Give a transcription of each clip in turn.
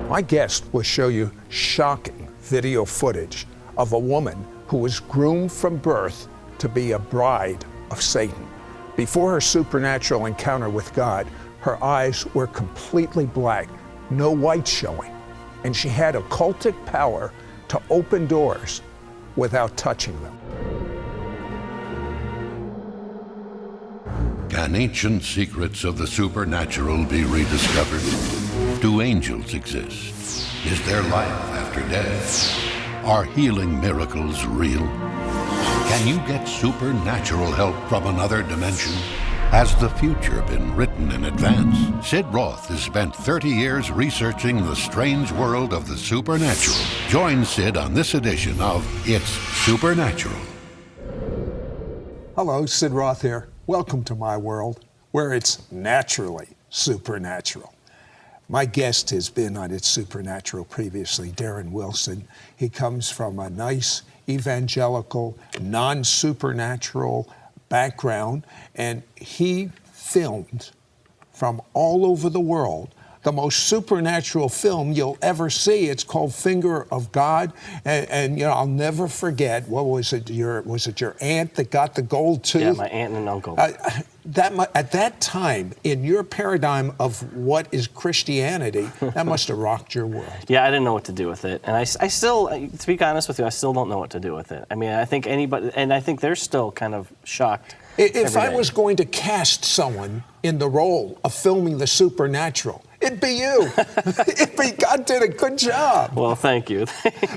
My guest will show you shocking video footage of a woman who was groomed from birth to be a bride of Satan. Before her supernatural encounter with God, her eyes were completely black, no white showing, and she had occultic power to open doors without touching them. Can ancient secrets of the supernatural be rediscovered? Do angels exist? Is there life after death? Are healing miracles real? Can you get supernatural help from another dimension? Has the future been written in advance? Sid Roth has spent 30 years researching the strange world of the supernatural. Join Sid on this edition of It's Supernatural. Hello, Sid Roth here. Welcome to my world, where it's naturally supernatural. My guest has been on It's Supernatural previously, Darren Wilson. He comes from a nice evangelical, non-supernatural background, and he filmed from all over the world the most supernatural film you'll ever see. It's called Finger of God, and you know, I'll never forget. What was it? Was it your aunt that got the gold tooth? Yeah, my aunt and uncle. At that time, in your paradigm of what is Christianity, that must have rocked your world. Yeah, I didn't know what to do with it, and I still, to be honest with you, I still don't know what to do with it. I mean, I think anybody, and I think they're still kind of shocked. If I was going to cast someone in the role of filming the supernatural, it'd be you. God did a good job. Well, thank you.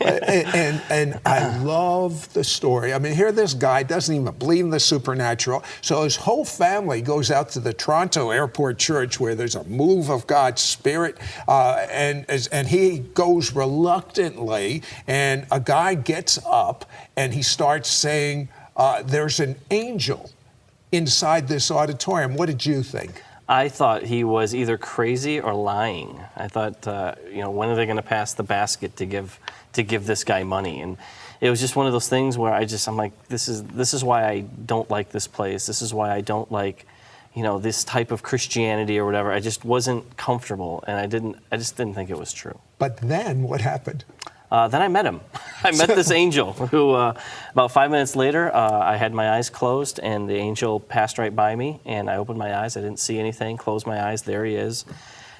and I love the story. I mean, here this guy doesn't even believe in the supernatural, so his whole family goes out to the Toronto Airport Church where there's a move of God's Spirit, and he goes reluctantly, and a guy gets up and he starts saying, there's an angel inside this auditorium. What did you think? I thought he was either crazy or lying. I thought, when are they going to pass the basket to give this guy money? And it was just one of those things where I'm like, this is why I don't like this place. This is why I don't like, this type of Christianity or whatever. I just wasn't comfortable, and I just didn't think it was true. But then what happened? Then I met him. I met this angel who, about 5 minutes later, I had my eyes closed and the angel passed right by me, and I opened my eyes. I didn't see anything, closed my eyes, there he is.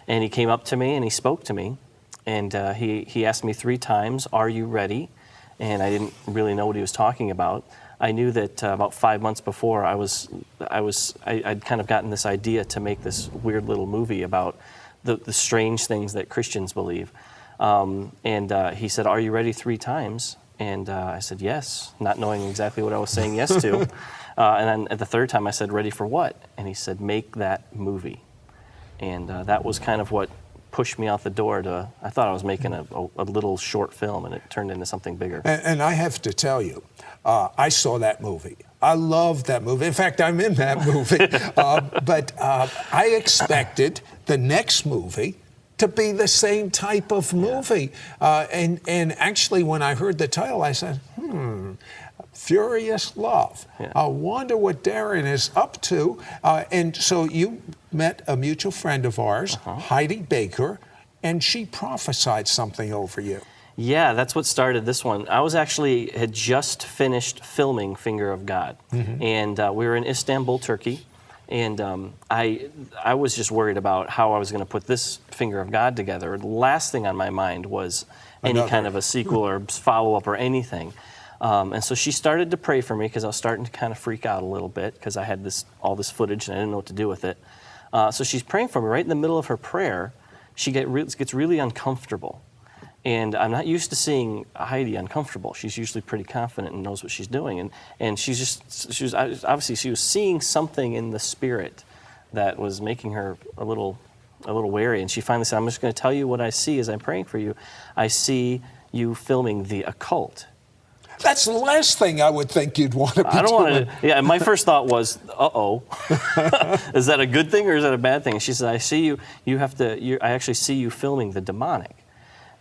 And he came up to me and he spoke to me, and he asked me 3 times, "Are you ready?" And I didn't really know what he was talking about. I knew that about 5 months before I'd kind of gotten this idea to make this weird little movie about the strange things that Christians believe. He said, "Are you ready?" 3 times. And I said, "Yes," not knowing exactly what I was saying yes to. And then at the 3rd time, I said, "Ready for what?" And he said, "Make that movie." And that was kind of what pushed me out the door I thought I was making a little short film, and it turned into something bigger. And I have to tell you, I saw that movie. I love that movie. In fact, I'm in that movie. But I expected the next movie to be the same type of movie. And actually, when I heard the title, I said, Furious Love. Yeah. I wonder what Darren is up to. And so you met a mutual friend of ours, Heidi Baker, and she prophesied something over you. Yeah, that's what started this one. I had just finished filming Finger of God. And we were in Istanbul, Turkey. And I was just worried about how I was going to put this Finger of God together. The last thing on my mind was any kind of a sequel or follow-up or anything. And so she started to pray for me because I was starting to kind of freak out a little bit because I had all this footage and I didn't know what to do with it. So she's praying for me. Right in the middle of her prayer, she gets really uncomfortable. And I'm not used to seeing Heidi uncomfortable. She's usually pretty confident and knows what she's doing. And she was seeing something in the spirit that was making her a little wary. And she finally said, "I'm just going to tell you what I see as I'm praying for you. I see you filming the occult." That's the last thing I would think you'd want to be doing. I don't want to. Yeah, my first thought was, "Uh-oh, is that a good thing or is that a bad thing?" And she said, "I see you. I actually see you filming the demonic."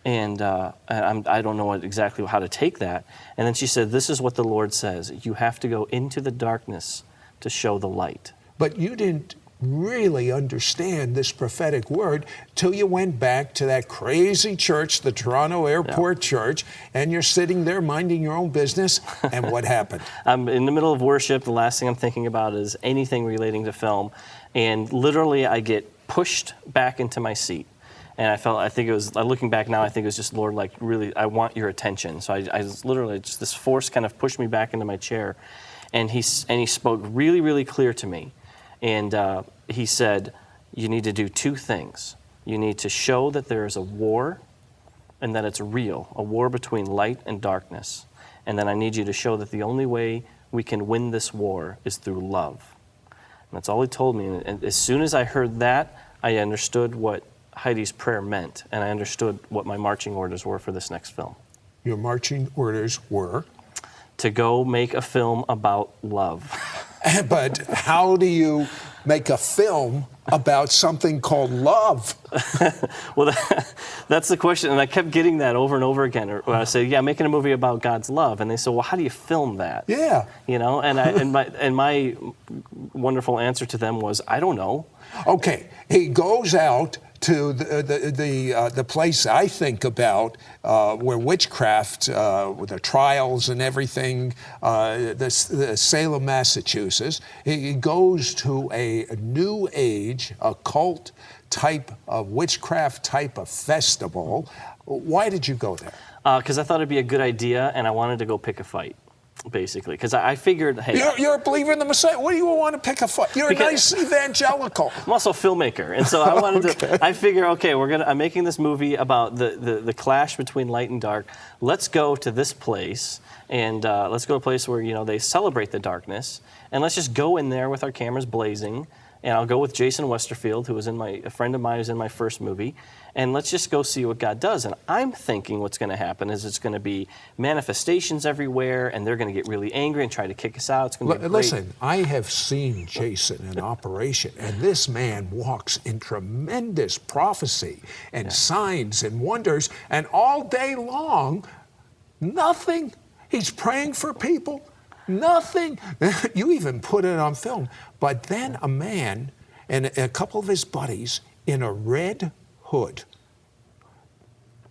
And I don't know exactly how to take that. And then she said, "This is what the Lord says. You have to go into the darkness to show the light." But you didn't really understand this prophetic word till you went back to that crazy church, the Toronto Airport Church, and you're sitting there minding your own business, and what happened? I'm in the middle of worship. The last thing I'm thinking about is anything relating to film, and literally I get pushed back into my seat. And looking back now, I think it was just, Lord, like, really, I want your attention. So I was literally, just this force kind of pushed me back into my chair. And he spoke really, really clear to me. And he said, you need to do two things. You need to show that there is a war and that it's real, a war between light and darkness. And then I need you to show that the only way we can win this war is through love. And that's all he told me. And as soon as I heard that, I understood what Heidi's prayer meant, and I understood what my marching orders were for this next film. Your marching orders were? To go make a film about love. But how do you make a film about something called love? Well, that's the question, and I kept getting that over and over again. When I say, "Yeah, I'm making a movie about God's love," and they said, "Well, how do you film that?" Yeah, you know, and my wonderful answer to them was, "I don't know." Okay, he goes out to the place I think about where witchcraft, with the trials and everything, the Salem, Massachusetts. He goes to a New Age, occult type of witchcraft type of festival. Why did you go there? Because I thought it'd be a good idea, and I wanted to go pick a fight. Basically, because I figured, hey, you're a believer in the Messiah. What do you want to pick a fight? You're a nice evangelical. I'm also a filmmaker, and so I wanted to. I figure, okay, I'm making this movie about the clash between light and dark. Let's go to this place, and let's go to a place where they celebrate the darkness, and let's just go in there with our cameras blazing. And I'll go with Jason Westerfield, who was a friend of mine who's in my first movie, and let's just go see what God does. And I'm thinking what's going to happen is it's going to be manifestations everywhere, and they're going to get really angry and try to kick us out. It's going to be great. Listen, I have seen Jason in operation, and this man walks in tremendous prophecy and signs and wonders, and all day long, nothing. He's praying for people. Nothing. You even put it on film. But then a man and a couple of his buddies in a red hood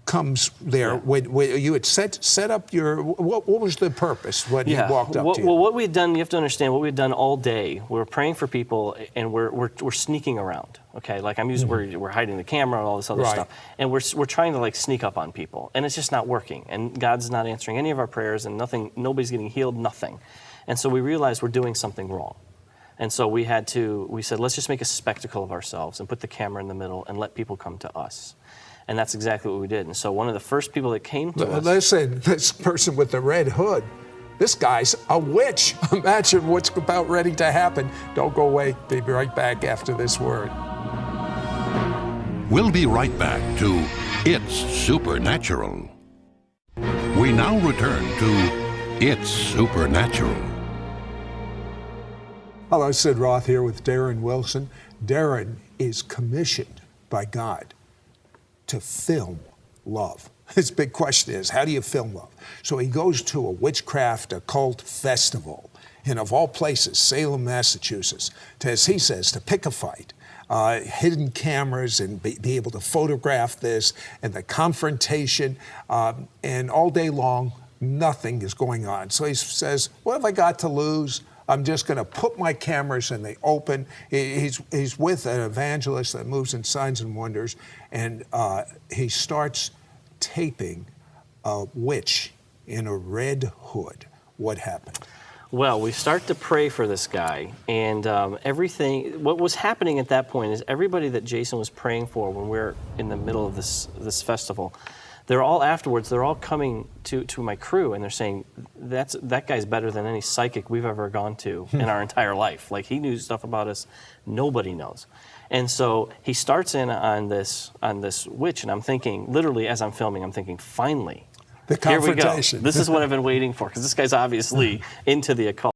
comes there. When you had set up your, what was the purpose when he walked up to you? Well, what we had done, you have to understand, what we had done all day, we were praying for people, and we're sneaking around. Okay, like I'm using, we're hiding the camera and all this other stuff, and we're trying to sneak up on people, and it's just not working, and God's not answering any of our prayers, and nobody's getting healed, nothing, and so we realized we're doing something wrong, and so we said, let's just make a spectacle of ourselves and put the camera in the middle and let people come to us. And that's exactly what we did. And so one of the first people that came to us... Listen, this person with the red hood, this guy's a witch. Imagine what's about ready to happen. Don't go away. Be right back after this word. We'll be right back to It's Supernatural. We now return to It's Supernatural. Hello, Sid Roth here with Darren Wilson. Darren is commissioned by God to film love. His big question is, how do you film love? So he goes to a witchcraft occult festival, and of all places, Salem, Massachusetts, as he says, to pick a fight. Hidden cameras and be able to photograph this and the confrontation, and all day long, nothing is going on. So he says, what have I got to lose? I'm just going to put my cameras in the open. He's with an evangelist that moves in signs and wonders, and he starts taping a witch in a red hood. What happened? Well, we start to pray for this guy, and what was happening at that point is everybody that Jason was praying for when we were in the middle of this festival, they're all coming to my crew, and they're saying, that guy's better than any psychic we've ever gone to in our entire life. Like, he knew stuff about us nobody knows. And so he starts in on this witch, and I'm thinking, literally as I'm filming, I'm thinking, finally, the confrontation. Here we go. This is what I've been waiting for, because this guy's obviously into the occult.